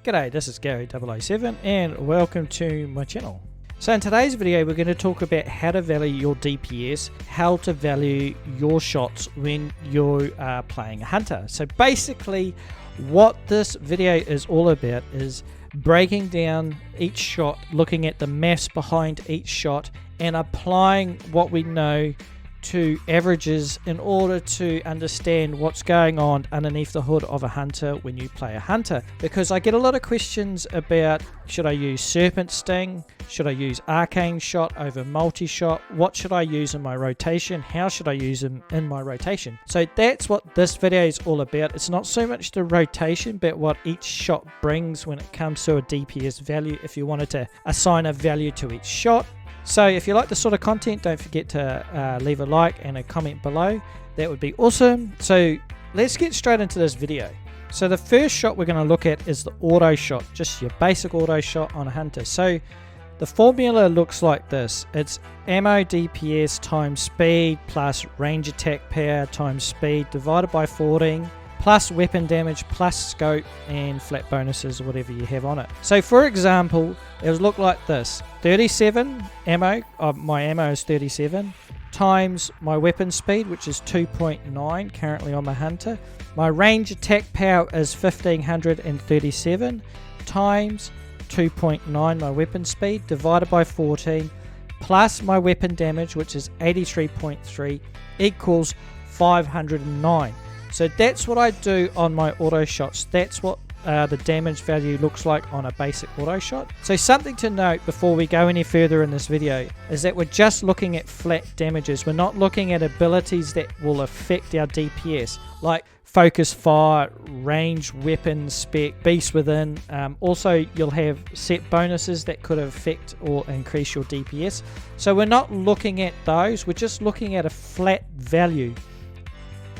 G'day, this is Gary007 and welcome to my channel. So in today's video we're going to talk about how to value your DPS, how to value your shots when you are playing a hunter. So basically what this video is all about is breaking down each shot, looking at the maths behind each shot and applying what we know to averages in order to understand what's going on underneath the hood of a hunter when you play a hunter. Because I get a lot of questions about, should I use Serpent Sting? Should I use Arcane Shot over Mulit-Shot? What should I use in my rotation? How should I use them in my rotation? So that's what this video is all about. It's not so much the rotation, but what each shot brings when it comes to a DPS value, if you wanted to assign a value to each shot. So if you like this sort of content, don't forget to leave a like and a comment below. That would be awesome. So let's get straight into this video. So the first shot we're going to look at is the auto shot, just your basic auto shot on a hunter. So the formula looks like this. It's ammo DPS times speed plus range attack power times speed divided by 14 plus weapon damage plus scope and flat bonuses or whatever you have on it. So for example, it would look like this. 37 ammo, my ammo is 37, times my weapon speed, which is 2.9 currently on my hunter. My range attack power is 1537 times 2.9 my weapon speed divided by 14 plus my weapon damage, which is 83.3 equals 509. So that's what I do on my auto shots. That's what the damage value looks like on a basic auto shot. So something to note before we go any further in this video is that we're just looking at flat damages. We're not looking at abilities that will affect our DPS, like focus fire, range, weapon, spec, beast within. Also you'll have set bonuses that could affect or increase your DPS. So we're not looking at those, we're just looking at a flat value.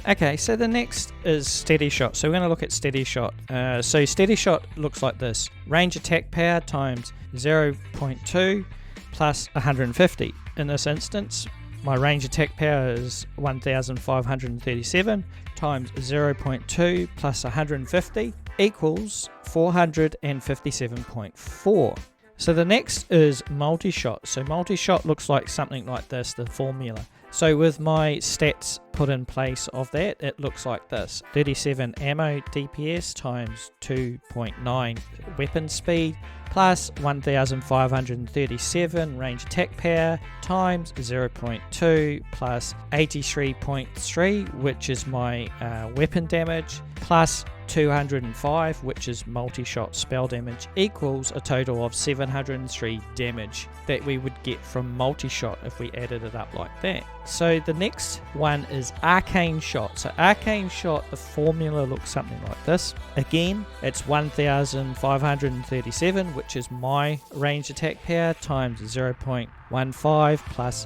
Okay, so the next is steady shot. So we're going to look at steady shot. So steady shot looks like this. Range attack power times 0.2 plus 150. In this instance, my range attack power is 1537 times 0.2 plus 150 equals 457.4. So the next is Mulit-Shot. So Mulit-Shot looks like something like this, the formula. So with my stats put in place of that, it looks like this. 37 ammo DPS times 2.9 weapon speed plus 1537 range attack power times 0.2 plus 83.3, which is my weapon damage, plus 205, which is Mulit-Shot spell damage, equals a total of 703 damage that we would get from Mulit-Shot if we added it up like that. So the next one is Arcane Shot. So Arcane Shot, the formula looks something like this. Again, it's 1537, which is my range attack power, times 0.15 plus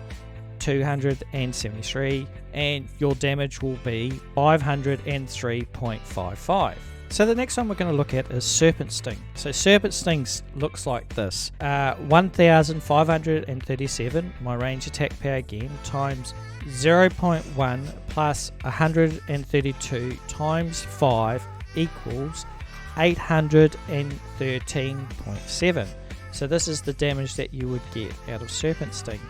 273, and your damage will be 503.55. So the next one we're going to look at is Serpent Sting. So Serpent Sting looks like this. 1537, my range attack power again, times 0.1 plus 132 times 5 equals 813.7. So this is the damage that you would get out of Serpent Sting.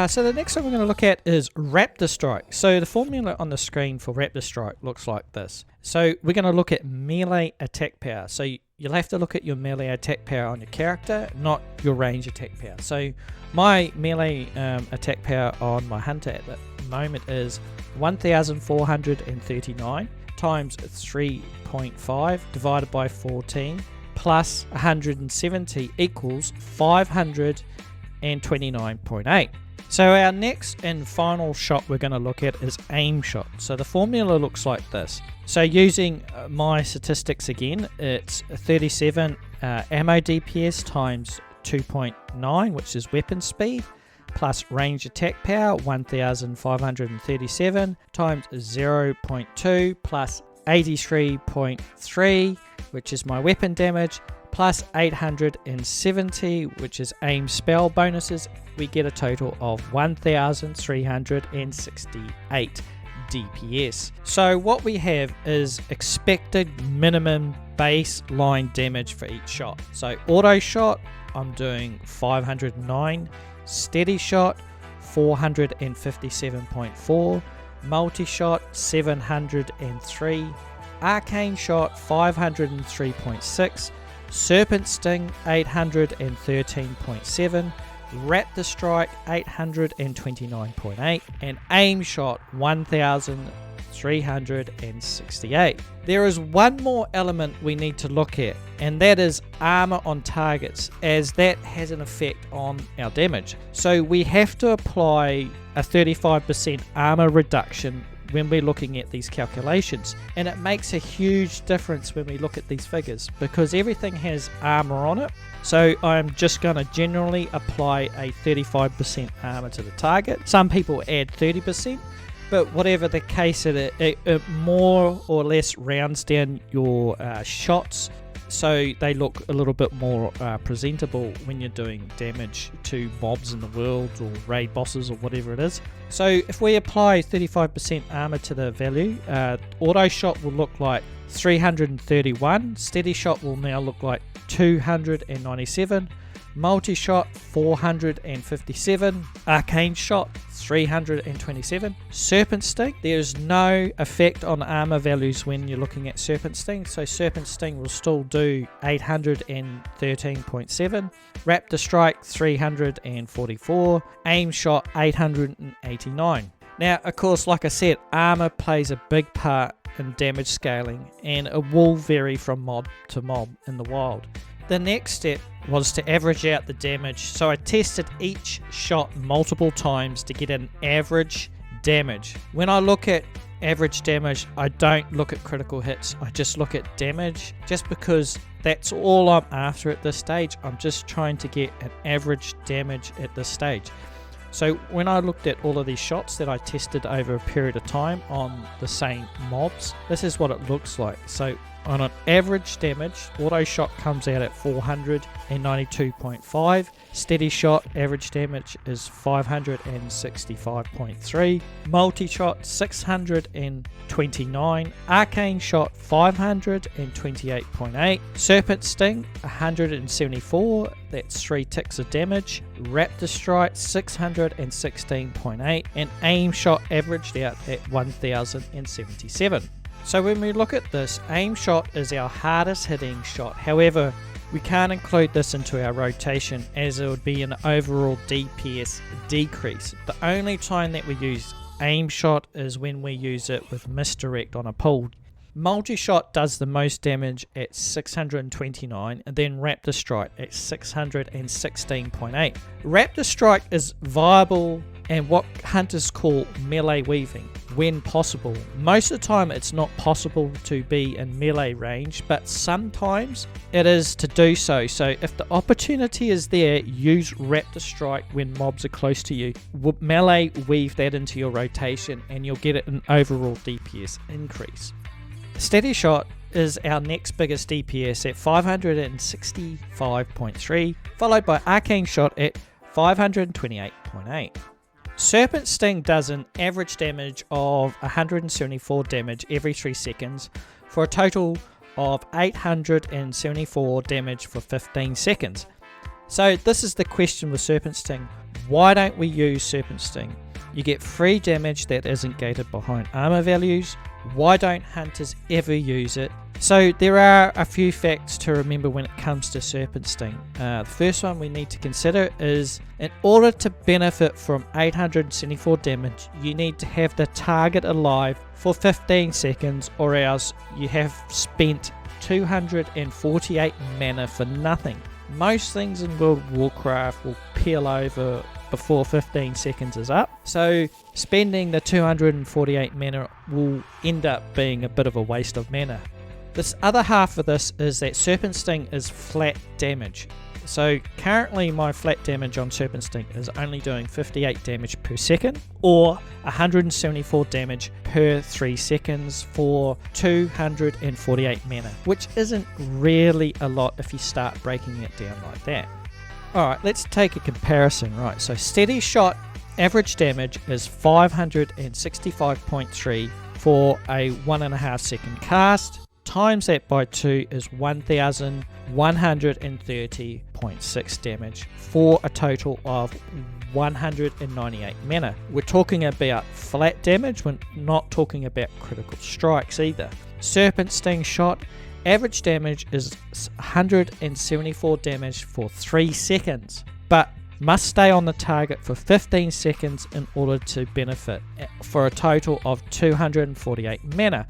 So the next one we're going to look at is Raptor Strike. So the formula on the screen for Raptor Strike looks like this. So we're going to look at melee attack power. So you'll have to look at your melee attack power on your character, not your range attack power. So my melee attack power on my hunter at the moment is 1439 times 3.5 divided by 14 plus 170 equals 529.8. So our next and final shot we're going to look at is aim shot. So the formula looks like this. So using my statistics again, it's 37 ammo DPS times 2.9, which is weapon speed, plus range attack power 1537 times 0.2 plus 83.3, which is my weapon damage, plus 870, which is aim spell bonuses. We get a total of 1368 DPS. So what we have is expected minimum baseline damage for each shot. So auto shot, I'm doing 509, steady shot 457.4, multi-shot 703, arcane shot 503.6, serpent sting 813.7, Raptor Strike 829.8, and aim shot 1368. There is one more element we need to look at, and that is armor on targets, as that has an effect on our damage. So we have to apply a 35% armor reduction when we're looking at these calculations, and it makes a huge difference when we look at these figures because everything has armor on it. So I'm just going to generally apply a 35% armor to the target. Some people add 30%, but whatever the case, it more or less rounds down your shots so they look a little bit more presentable when you're doing damage to mobs in the world or raid bosses or whatever it is. So if we apply 35% armor to the value, auto shot will look like 331, steady shot will now look like 297, multi-shot 457, arcane shot 327, serpent sting, there's no effect on armor values when you're looking at serpent sting, so serpent sting will still do 813.7, raptor strike 344, aim shot 889. Now of course, like I said, armor plays a big part in damage scaling, and it will vary from mob to mob in the wild. The next step was to average out the damage, so I tested each shot multiple times to get an average damage. When I look at average damage, I don't look at critical hits, I just look at damage, just because that's all I'm after at this stage. I'm just trying to get an average damage at this stage. So when I looked at all of these shots that I tested over a period of time on the same mobs, this is what it looks like. So on an average damage, auto shot comes out at 492.5, steady shot average damage is 565.3, multi-shot 629, arcane shot 528.8, serpent sting 174, that's 3 ticks of damage, raptor strike 616.8, and aim shot averaged out at 1077. So when we look at this, aim shot is our hardest hitting shot. However, we can't include this into our rotation as it would be an overall DPS decrease. The only time that we use aim shot is when we use it with misdirect on a pull. Multi-shot does the most damage at 629, and then Raptor Strike at 616.8. Raptor Strike is viable and what hunters call melee weaving when possible. Most of the time it's not possible to be in melee range, but sometimes it is to do so. So if the opportunity is there, use Raptor Strike when mobs are close to you. Melee weave that into your rotation and you'll get an overall DPS increase. Steady shot is our next biggest DPS at 565.3, followed by Arcane Shot at 528.8. Serpent Sting does an average damage of 174 damage every 3 seconds for a total of 874 damage for 15 seconds. So this is the question with Serpent Sting. Why don't we use Serpent Sting? You get free damage that isn't gated behind armor values. Why don't hunters ever use it? So there are a few facts to remember when it comes to Serpent Sting. The first one we need to consider is, in order to benefit from 874 damage, you need to have the target alive for 15 seconds, or else you have spent 248 mana for nothing. Most things in World of Warcraft will peel over before 15 seconds is up, so spending the 248 mana will end up being a bit of a waste of mana. This other half of this is that Serpent Sting is flat damage. So currently my flat damage on Serpent Sting is only doing 58 damage per second, or 174 damage per 3 seconds for 248 mana, which isn't really a lot if you start breaking it down like that. Alright, let's take a comparison. Right, so steady shot average damage is 565.3 for a 1.5 second cast. Times that by 2 is 1130.6 damage for a total of 198 mana. We're talking about flat damage, we're not talking about critical strikes either. Serpent Sting shot, average damage is 174 damage for 3 seconds, but must stay on the target for 15 seconds in order to benefit, for a total of 248 mana.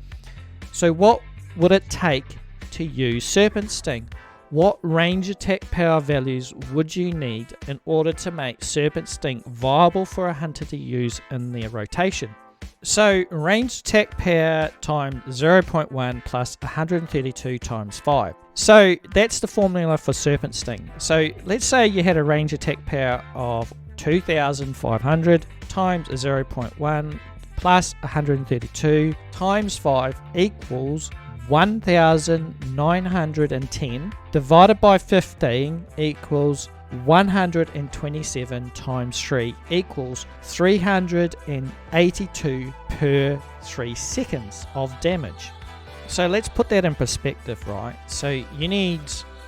So what would it take to use Serpent Sting? What range attack power values would you need in order to make Serpent Sting viable for a hunter to use in their rotation? So range attack power times 0.1 plus 132 times 5. So that's the formula for Serpent Sting. So let's say you had a range attack power of 2500 times 0.1 plus 132 times 5 equals 1910 divided by 15 equals 127 times 3 equals 382 per 3 seconds of damage. So let's put that in perspective, right? So you need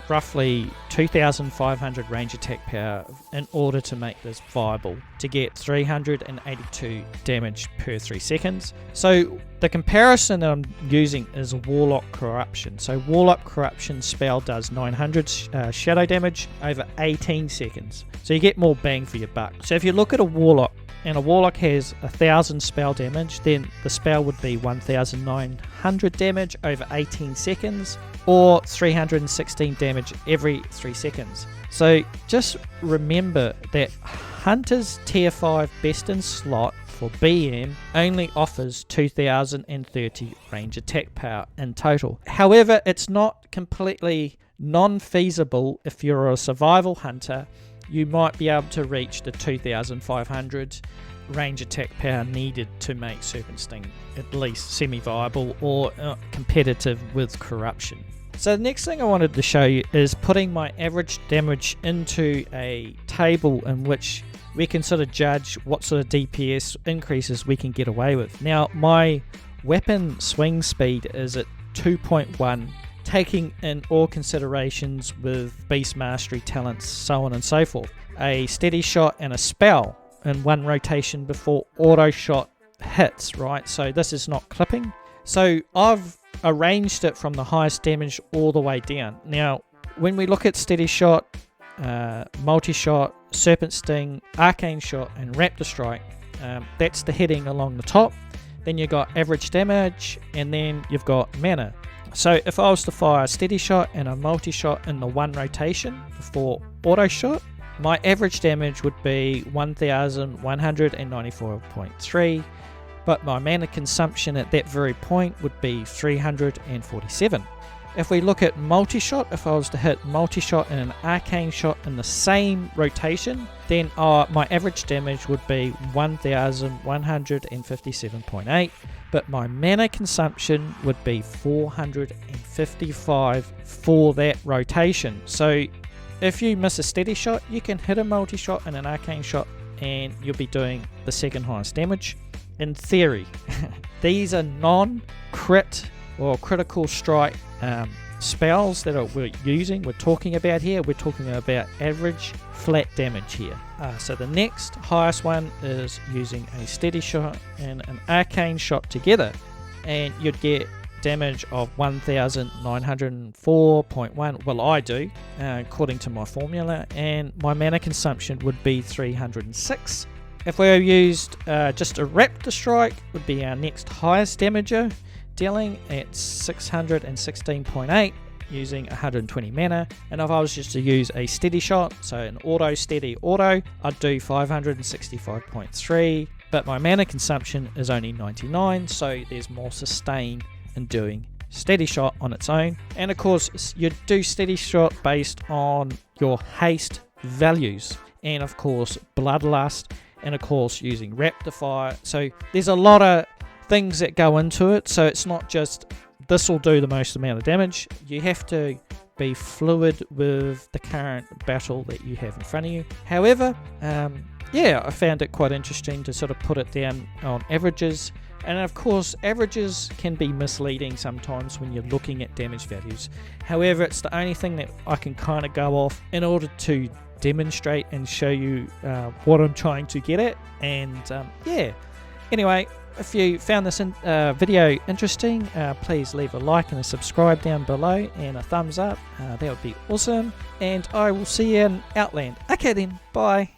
roughly 2500 range attack power in order to make this viable, to get 382 damage per 3 seconds. So the comparison that I'm using is Warlock Corruption. So Warlock Corruption spell does 900 shadow damage over 18 seconds. So you get more bang for your buck. So if you look at a Warlock, and a Warlock has 1000 spell damage, then the spell would be 1900 damage over 18 seconds, or 316 damage every 3 seconds. So just remember that Hunter's tier 5 best in slot for BM only offers 2030 range attack power in total. However, it's not completely non-feasible. If you're a survival hunter, you might be able to reach the 2500 range attack power needed to make Serpent Sting at least semi-viable or competitive with Corruption. So the next thing I wanted to show you is putting my average damage into a table in which we can sort of judge what sort of DPS increases we can get away with. Now my weapon swing speed is at 2.1, taking in all considerations with beast mastery talents, so on and so forth. A steady shot and a spell in one rotation before auto shot hits, right? So this is not clipping. So I've arranged it from the highest damage all the way down. Now, when we look at steady shot, multi-shot, Serpent Sting, Arcane Shot, and Raptor Strike, that's the heading along the top. Then you've got average damage, and then you've got mana. So if I was to fire a steady shot and a multi-shot in the one rotation before auto shot, my average damage would be 1194.3, but my mana consumption at that very point would be 347. If we look at multi-shot, if I was to hit multi-shot and an arcane shot in the same rotation, then my average damage would be 1157.8, but my mana consumption would be 455 for that rotation. So if you miss a steady shot, you can hit a multi-shot and an arcane shot and you'll be doing the second highest damage. In theory, these are non-crit or critical strike spells that we're talking about here. We're talking about average flat damage here. So the next highest one is using a steady shot and an arcane shot together, and you'd get damage of 1904.1. Well, I do, according to my formula, and my mana consumption would be 306. If we used just a Raptor Strike, would be our next highest damager, dealing at 616.8 using 120 mana. And if I was just to use a steady shot, so an auto steady auto, I'd do 565.3, but my mana consumption is only 99, so there's more sustain in doing steady shot on its own. And of course you do steady shot based on your haste values, and of course bloodlust, and of course using raptor fire. So there's a lot of things that go into it, so it's not just this will do the most amount of damage. You have to be fluid with the current battle that you have in front of you. However, yeah, I found it quite interesting to sort of put it down on averages. And of course, averages can be misleading sometimes when you're looking at damage values. However, it's the only thing that I can kind of go off in order to demonstrate and show you what I'm trying to get at. And yeah, anyway, if you found this video interesting, please leave a like and a subscribe down below and a thumbs up. That would be awesome. And I will see you in Outland. Okay then, bye.